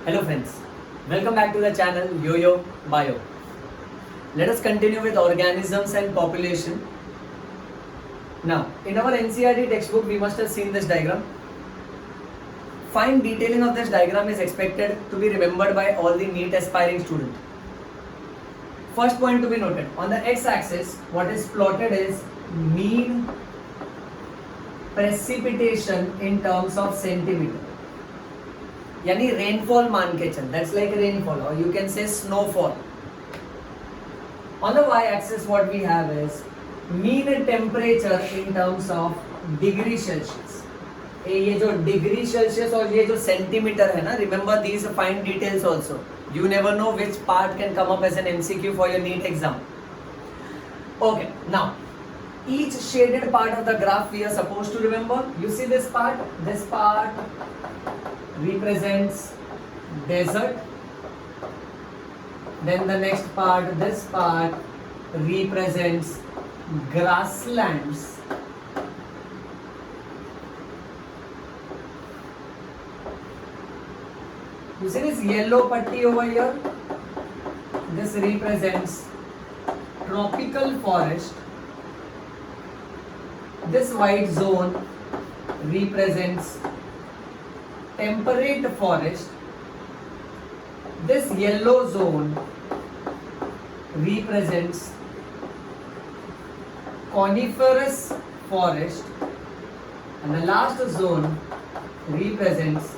Hello friends, welcome back to the channel Yo-Yo Bio. Let us continue with organisms and population. Now, in our NCERT textbook, we must have seen this diagram. Fine detailing of this diagram is expected to be remembered by all the NEET aspiring students. First point to be noted, on the x-axis, what is plotted is mean precipitation in terms of centimeter. यानी rainfall मान के चल, that's like rainfall और you can say snowfall. On the Y axis what we have is mean temperature in terms of degree Celsius. ये जो degree Celsius और ये जो सेंटीमीटर है ना, remember these fine details also. You never know which part can come up as an MCQ for your NEET exam. Okay, now each shaded part of the graph we are supposed to remember. You see this part represents desert, then the next part, this part represents grasslands, you see this yellow putty over here, this represents tropical forest, this white zone represents temperate forest, this yellow zone represents coniferous forest, and the last zone represents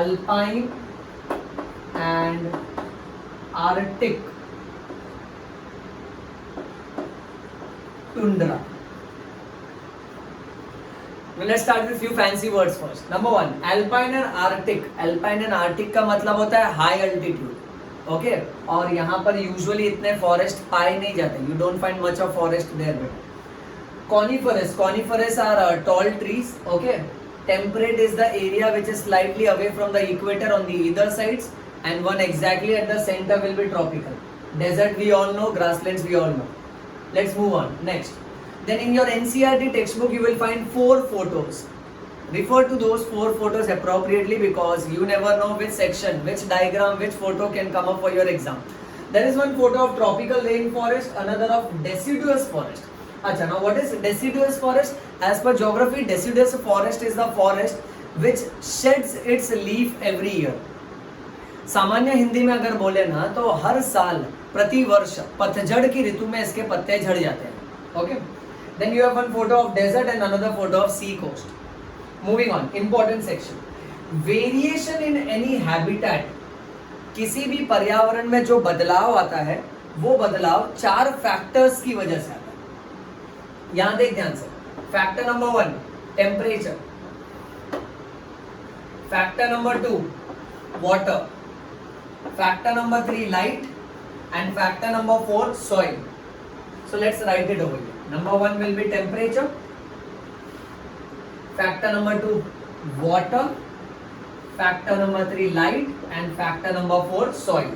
alpine and arctic tundra. Well, let's start with few fancy words first. Number one, alpine and arctic. Alpine and arctic का मतलब होता है high altitude. Okay? और यहाँ पर usually इतने forest पाए नहीं जाते. You don't find much of forest there. Coniferous. Coniferous are tall trees. Okay? Temperate is the area which is slightly away from the equator on the either sides, and one exactly at the center will be tropical. Desert we all know, grasslands we all know. Let's move on. Next. Then in your NCERT textbook you will find 4 photos. Refer to those 4 photos appropriately because you never know which section, which diagram, which photo can come up for your exam. There is one photo of tropical rainforest, another of deciduous forest. Acha, now what is deciduous forest? As per geography, deciduous forest is the forest which sheds its leaf every year. सामान्य हिंदी में अगर बोले ना तो हर साल प्रति वर्ष पतझड़ की ऋतु में इसके पत्ते झड़ जाते हैं. Okay. Then you have one photo of desert and another photo of sea coast. Moving on, important section. Variation in any habitat. किसी भी पर्यावरण में जो बदलाव आता है वो बदलाव 4 फैक्टर्स की वजह से आता है. यहां देख ध्यान से. Factor number 1 temperature, factor number 2 water, factor number 3 light and factor number 4 soil. So let's write it over here. Number 1 will be temperature, factor number 2 water, factor number 3 light, and factor number 4 soil.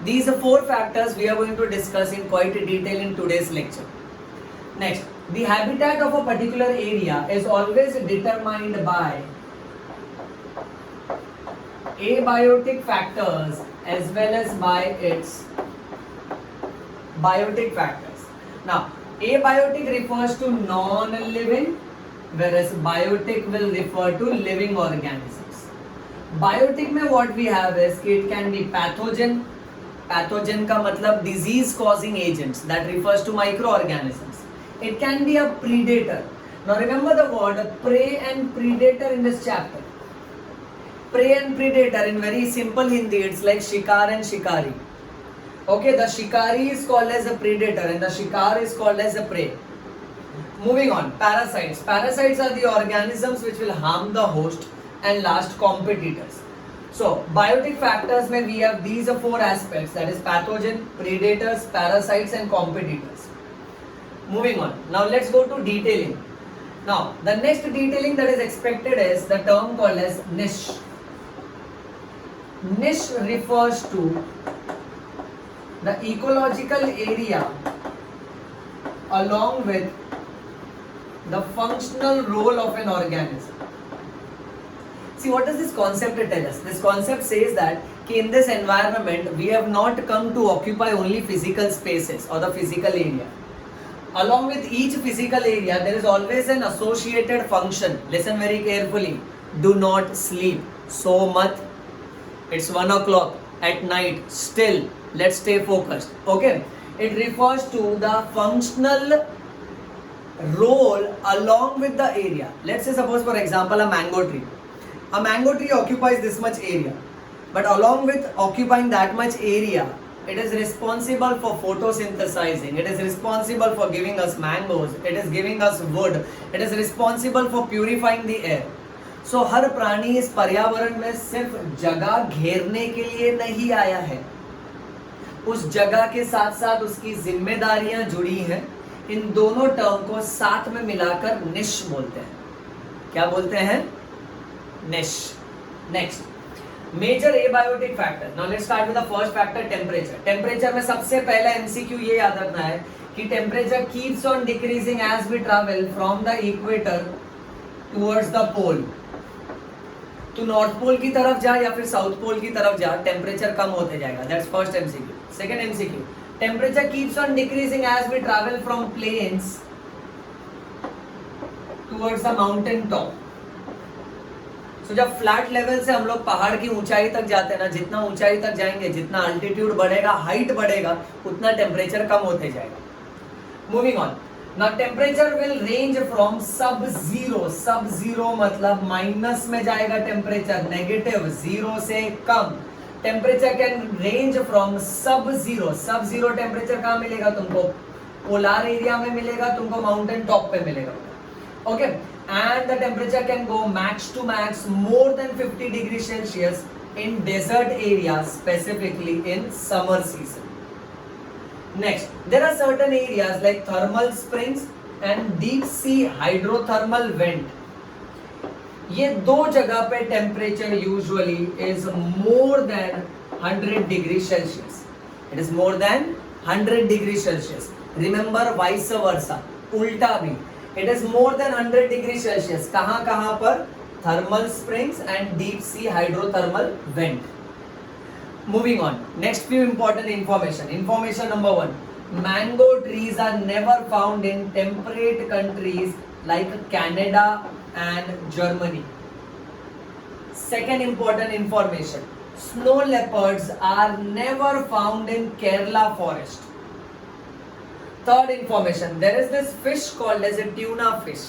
These are 4 factors we are going to discuss in quite detail in today's lecture. Next, the habitat of a particular area is always determined by abiotic factors as well as by its biotic factors. Now, abiotic refers to non-living, whereas biotic will refer to living organisms. Biotic में what we have is it can be pathogen. Pathogen का मतलब disease causing agents, that refers to microorganisms. It can be a predator. Now remember the word prey and predator in this chapter. Prey and predator in very simple Hindi, it's like shikar and shikari. Okay, the shikari is called as a predator and the shikar is called as a prey. Moving on, parasites. Parasites are the organisms which will harm the host and last competitors. So, biotic factors mein we have these 4 aspects, that is pathogen, predators, parasites and competitors. Moving on, now let's go to detailing. Now, the next detailing that is expected is the term called as niche. Niche refers to the ecological area along with the functional role of an organism. See, what does this concept tell us? This concept says that in this environment we have not come to occupy only physical spaces or the physical area. Along with each physical area, there is always an associated function. Listen very carefully. Do not sleep. So mat. It's 1 o'clock at night. Still, let's stay focused. Okay. It refers to the functional role along with the area. Let's say, suppose for example, a mango tree. A mango tree occupies this much area. But along with occupying that much area, it is responsible for photosynthesizing. It is responsible for giving us mangoes. It is giving us wood. It is responsible for purifying the air. So हर प्राणी इस पर्यावरण में सिर्फ जगह घेरने के लिए नहीं आया है. उस जगह के साथ साथ उसकी जिम्मेदारियां जुड़ी हैं. इन दोनों टर्म को साथ में मिलाकर निश बोलते हैं. क्या बोलते हैं? Niche. Next, major abiotic factor. Now let's start with the first factor, temperature. Temperature में सबसे पहला एमसीक्यू ये याद रखना है कि temperature keeps on decreasing as we travel from the equator towards the pole. To north पोल की तरफ जा या फिर साउथ पोल की तरफ जा, टेम्परेचर कम होते जाएगा. That's first MCQ. Second MCQ, temperature keeps on decreasing as we travel from plains towards the mountain top. तो जब फ्लैट लेवल से हम लोग पहाड़ की ऊंचाई तक जाते हैं ना, जितना ऊंचाई तक जाएंगे, जितना अल्टीट्यूड बढ़ेगा, हाइट बढ़ेगा, उतना टेम्परेचर कम होते जाएगा. Moving on. Now temperature will range from सब जीरो. सब जीरो मतलब माइनस में जाएगा टेम्परेचर, नेगेटिव, जीरो से कम. टेम्परेचर कैन रेंज फ्रॉम सब जीरो. सब जीरो टेम्परेचर कहाँ मिलेगा तुमको? पोलर एरिया में मिलेगा, तुमको माउंटेन टॉप पे मिलेगा. Okay. And the temperature can go max to max more than 50 degrees Celsius in desert areas, specifically in summer season. Next, there are certain areas like thermal springs and deep sea hydrothermal vent. ये दो जगह पे temperature usually is more than 100 degrees Celsius. It is more than 100 degrees Celsius. Remember vice versa, उल्टा भी. It is more than 100 degrees Celsius. कहाँ कहाँ पर? Thermal springs and deep sea hydrothermal vent. Moving on. Next few important information. Information number 1. Mango trees are never found in temperate countries like Canada and Germany. Second important information. Snow leopards are never found in Kerala forest. Third information, there is this fish called as a tuna fish.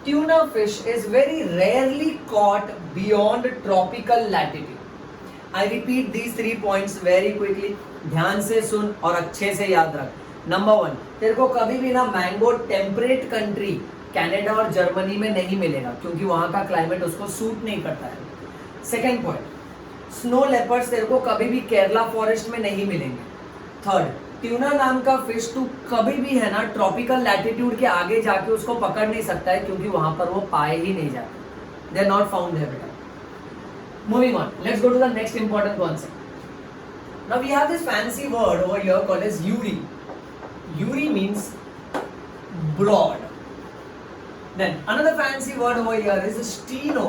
Tuna fish is very rarely caught beyond tropical latitude. I repeat these 3 points very quickly. ध्यान से सुन और अच्छे से याद रख. Number 1, तेरे को कभी भी ना मैंगो टेम्परेट कंट्री कनाडा और जर्मनी में नहीं मिलेगा, क्योंकि वहाँ का क्लाइमेट उसको सूट नहीं करता है. सेकेंड पॉइंट, स्नो लेपर्ड्स तेरे को कभी भी केरला फॉरेस्ट में नहीं मिलेंगे. थर्ड, ट्यूना नाम का फिश तू कभी भी है ना ट्रॉपिकल लैटिट्यूड के आगे जाके उसको पकड़ नहीं सकता है, क्योंकि वहां पर वो पाए ही नहीं जाते. They are not found there बेटा. Moving on, let's go to the next important concept. Now we have this fancy word over here called as eury. Eury means broad. Then another fancy word over here is steno.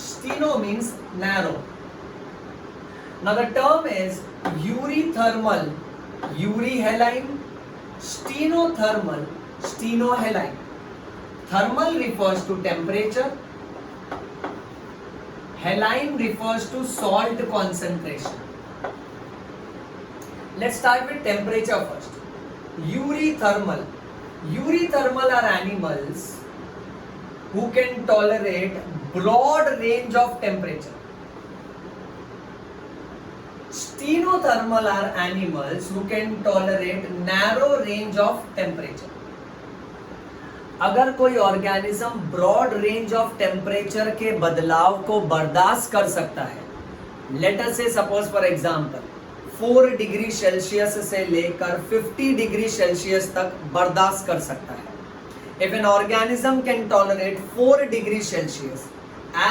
Steno means narrow. Now the term is eurythermal, euryhaline, stenothermal, stenohaline. Thermal refers to temperature, haline refers to salt concentration. Let's start with temperature first. Eurythermal. Eurythermal are animals who can tolerate broad range of temperature. Stenothermal are animals who can tolerate narrow range of temperature. अगर कोई organism broad range of temperature के बदलाव को बर्दाश्त कर सकता है, let us से suppose for example 4 degree Celsius से लेकर 50 डिग्री सेल्सियस तक बर्दाश्त कर सकता है. If an organism can tolerate 4 degree Celsius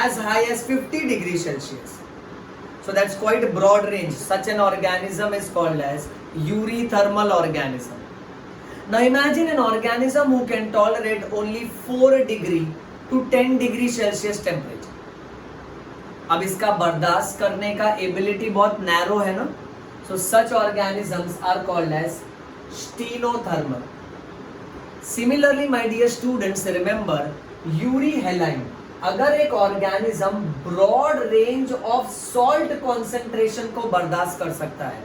as high as 50 degree Celsius, so that's quite a broad range. Such an organism is called as eurythermal organism. Now imagine an organism who can tolerate only 4 degree to 10 degree Celsius temperature. अब इसका बर्दाश्त करने का ability बहुत narrow है ना. So such organisms are called as stenothermal. Similarly my dear students, remember euryhaline. अगर एक organism broad range of salt concentration को बर्दाश्त कर सकता है,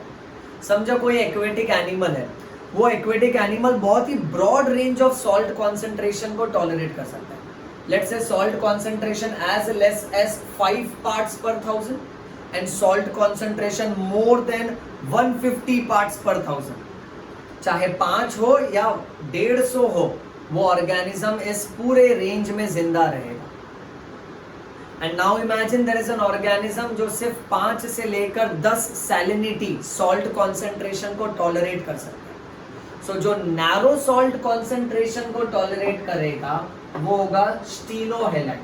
समझो कोई एक्वेटिक एनिमल है, वो एक्वेटिक एनिमल बहुत ही broad range of salt concentration को टॉलरेट कर सकता है. Let's say salt concentration as less as 5 parts per 1000 and salt concentration more than 150 parts per 1000. चाहे 5 हो या 150 हो, वो ऑर्गेनिज्म इस पूरे रेंज में जिंदा रहेगा. And now imagine there is an organism जो सिर्फ 5 से लेकर 10 सैलिनिटी सॉल्ट कॉन्सेंट्रेशन को टॉलरेट कर सकता है. सो जो नैरो सॉल्ट कॉन्सेंट्रेशन को टॉलरेट करेगा वो होगा स्टीनोहेलाइन,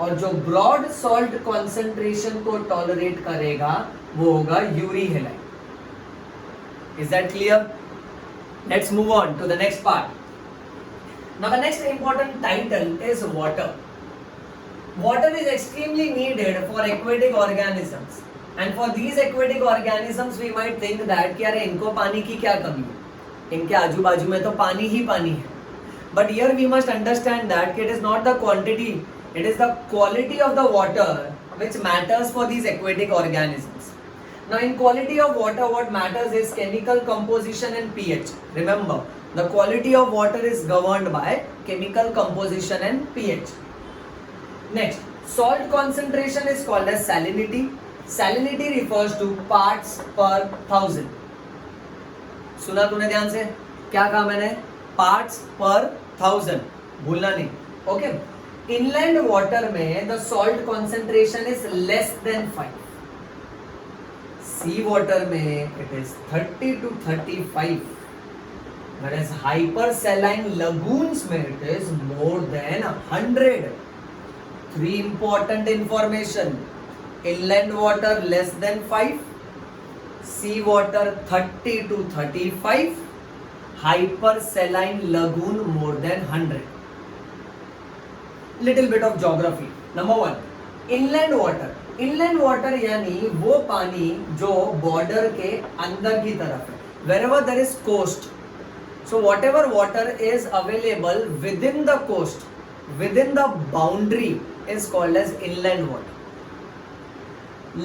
और जो ब्रॉड सॉल्ट कॉन्सेंट्रेशन को टॉलरेट करेगा वो होगा euryhaline. Is that clear? Let's move on to the next part. Now the next important title is water. Water is extremely needed for aquatic organisms, and for these aquatic organisms we might think that कि यार इनको पानी की क्या कमी है, इनके आजू बाजू में तो पानी ही पानी है. But here we must understand that it is not the quantity, it is the quality of the water which matters for these aquatic organisms. Now in quality of water what matters is chemical composition and pH. Remember, the quality of water is governed by chemical composition and pH. Next, salt concentration is called as salinity. Salinity refers to parts per 1000. सुना तूने ध्यान से? क्या कहा मैंने? Parts per 1000. भूलना नहीं. Okay. Inland water में the salt concentration is less than 5. Sea water में it is 30 to 35. Whereas hypersaline lagoons में it is more than 100. 3 important information. Inland water less than 5, sea water 30 to 35, hypersaline lagoon more than 100. Little bit of geography. Number 1, inland water. Inland water यानी वो पानी जो border के अंदर की तरफ है. Wherever there is coast, so whatever water is available within the coast, within the boundary is called as inland water.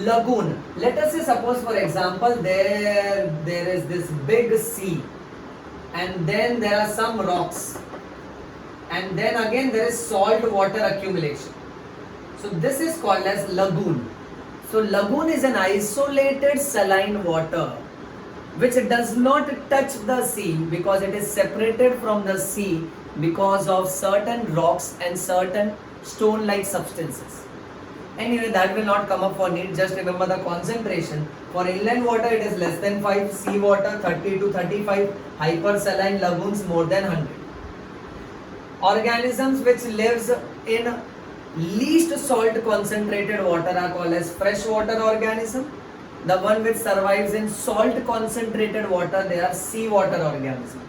Lagoon. Let us say suppose for example there is this big sea, and then there are some rocks, and then again there is salt water accumulation. So this is called as lagoon. So lagoon is an isolated saline water which does not touch the sea because it is separated from the sea because of certain rocks and certain stone-like substances. Anyway, that will not come up for need. Just remember the concentration. For inland water, it is less than 5. Sea water 30 to 35. Hypersaline lagoons more than 100. Organisms which lives in least salt concentrated water are called as freshwater organism. The one which survives in salt concentrated water, they are seawater organism.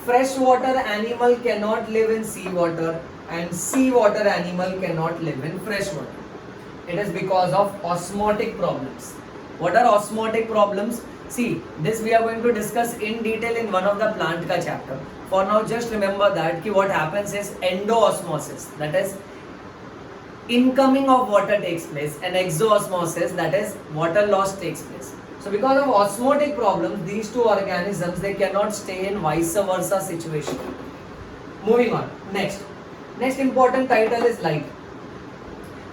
Freshwater animal cannot live in seawater, and seawater animal cannot live in freshwater. It is because of osmotic problems. What are osmotic problems? See, this we are going to discuss in detail in one of the plant ka chapter. For now, just remember that what happens is endoosmosis, that is incoming of water takes place, and exoosmosis, that is water loss takes place. So because of osmotic problems, these two organisms, they cannot stay in vice versa situation. Moving on. Next important title is light.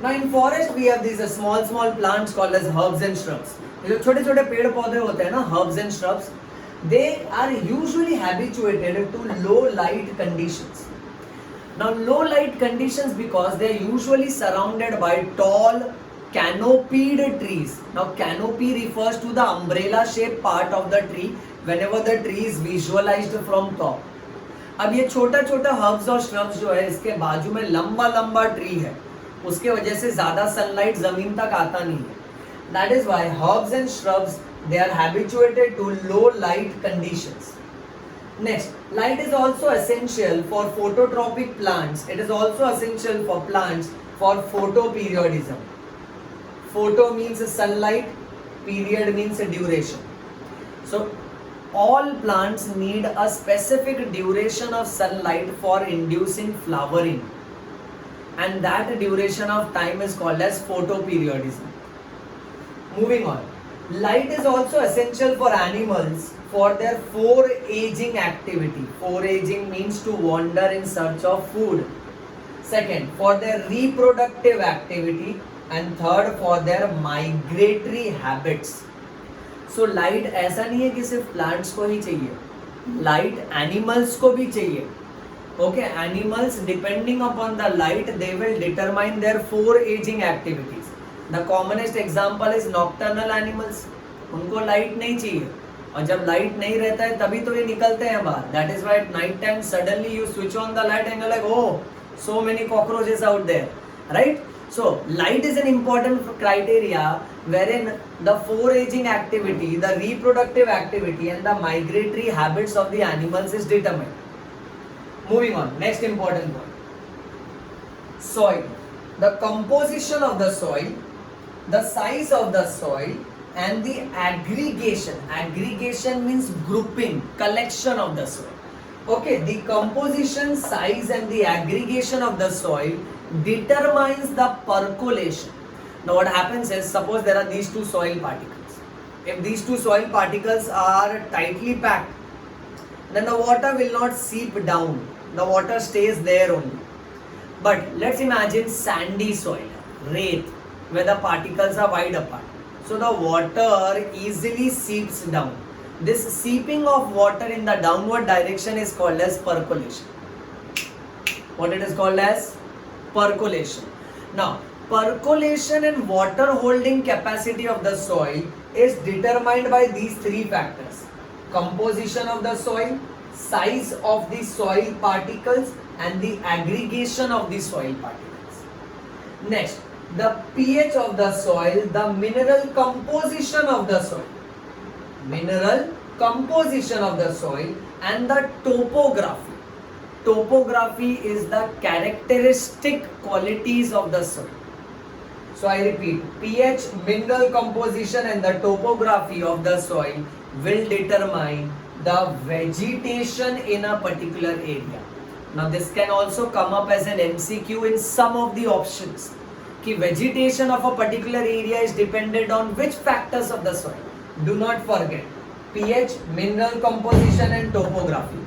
Now in forest we have these small plants called as herbs and shrubs. ये जो छोटे छोटे पेड़ पौधे होते हैं ना, herbs and shrubs, they are usually habituated to low light conditions. Now low light conditions because they are usually surrounded by tall canopied trees. Now canopy refers to the umbrella shaped part of the tree whenever the tree is visualized from top. अब ये छोटा छोटा herbs और shrubs जो है, इसके बाजू में लंबा ट्री है, उसके वजह से ज्यादा सनलाइट जमीन तक आता नहीं है. That is why herbs and shrubs, they are habituated to low light conditions. Next, light is also essential for phototropic plants. It is also essential for plants for photoperiodism. Photo means sunlight, period means duration. So all plants need a specific duration of sunlight for inducing flowering, and that duration of time is called as photoperiodism. Moving on, light is also essential for animals for their foraging activity. Foraging means to wander in search of food. Second, for their reproductive activity, and third, for their migratory habits. So light ऐसा नहीं है कि सिर्फ plants को ही चाहिए, light animals को भी चाहिए. Okay, animals depending upon the light they will determine there foraging activities. The commonest example is nocturnal animals. उनको लाइट नहीं चाहिए, और जब लाइट नहीं रहता है तभी तो ये निकलते हैं बाहर. That is why at night time suddenly you switch on the light and you like, oh, so many cockroaches out there, right? So light is an important criteria wherein the foraging activity, the reproductive activity and the migratory habits of the animals is determined. Moving on, next important point, soil. The composition of the soil, the size of the soil and the aggregation. Aggregation means grouping, collection of the soil. Okay, the composition, size and the aggregation of the soil determines the percolation. Now what happens is, suppose there are these two soil particles. If these two soil particles are tightly packed, then the water will not seep down. The water stays there only. But let's imagine sandy soil, wraith, where the particles are wide apart. So the water easily seeps down. This seeping of water in the downward direction is called as percolation. What it is called as? Percolation. Now, percolation and water holding capacity of the soil is determined by these three factors: composition of the soil, size of the soil particles and the aggregation of the soil particles. Next, the pH of the soil, the mineral composition of the soil. Mineral composition of the soil and the topography. Topography is the characteristic qualities of the soil. So I repeat, pH, mineral composition and the topography of the soil will determine the vegetation in a particular area. Now this can also come up as an MCQ in some of the options. Ki vegetation of a particular area is dependent on which factors of the soil. Do not forget pH, mineral composition and topography.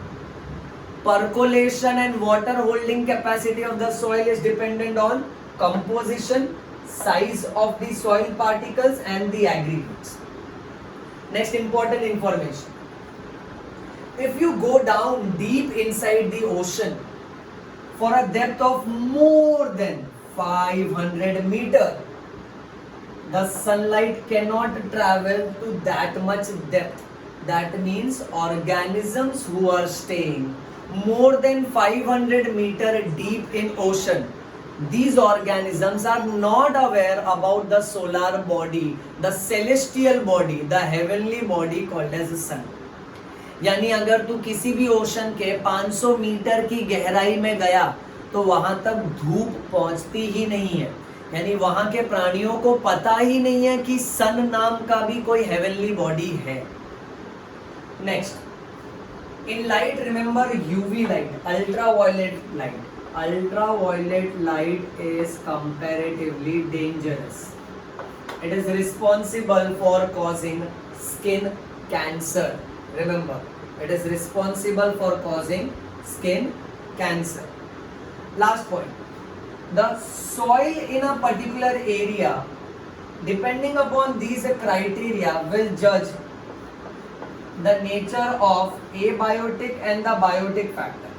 Percolation and water holding capacity of the soil is dependent on composition, size of the soil particles and the aggregates. Next important information. If you go down deep inside the ocean for a depth of more than 500 meters, the sunlight cannot travel to that much depth. That means organisms who are staying more than 500 meters deep in ocean, these organisms are not aware about the solar body, the celestial body, the heavenly body called as the sun. यानी अगर तू किसी भी ocean के 500 metre की गहराई में गया तो वहां तक धूप पहुंचती ही नहीं है. यानी वहां के प्राणियों को पता ही नहीं है कि सन नाम का भी कोई हेवनली बॉडी है. Next, in light remember UV light, ultraviolet light. Ultraviolet light is comparatively dangerous. It is responsible for causing skin cancer. Remember, it is responsible for causing skin cancer. Last point, the soil in a particular area, depending upon these criteria, will judge the nature of abiotic and the biotic factor.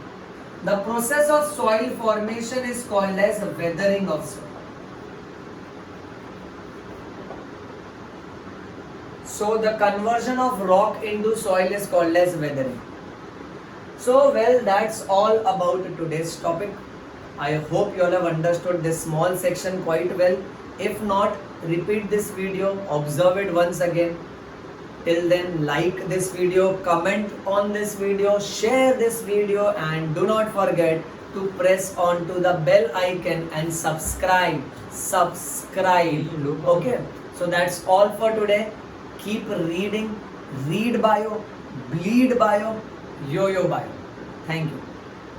The process of soil formation is called as weathering of soil. So the conversion of rock into soil is called as weathering. So well, that's all about today's topic. I hope you all have understood this small section quite well. If not, repeat this video, observe it once again. Till then, like this video, comment on this video, share this video, and do not forget to press on to the bell icon and subscribe. Okay, so that's all for today. Keep reading, read bio, bleed bio, yo-yo bio. Thank you.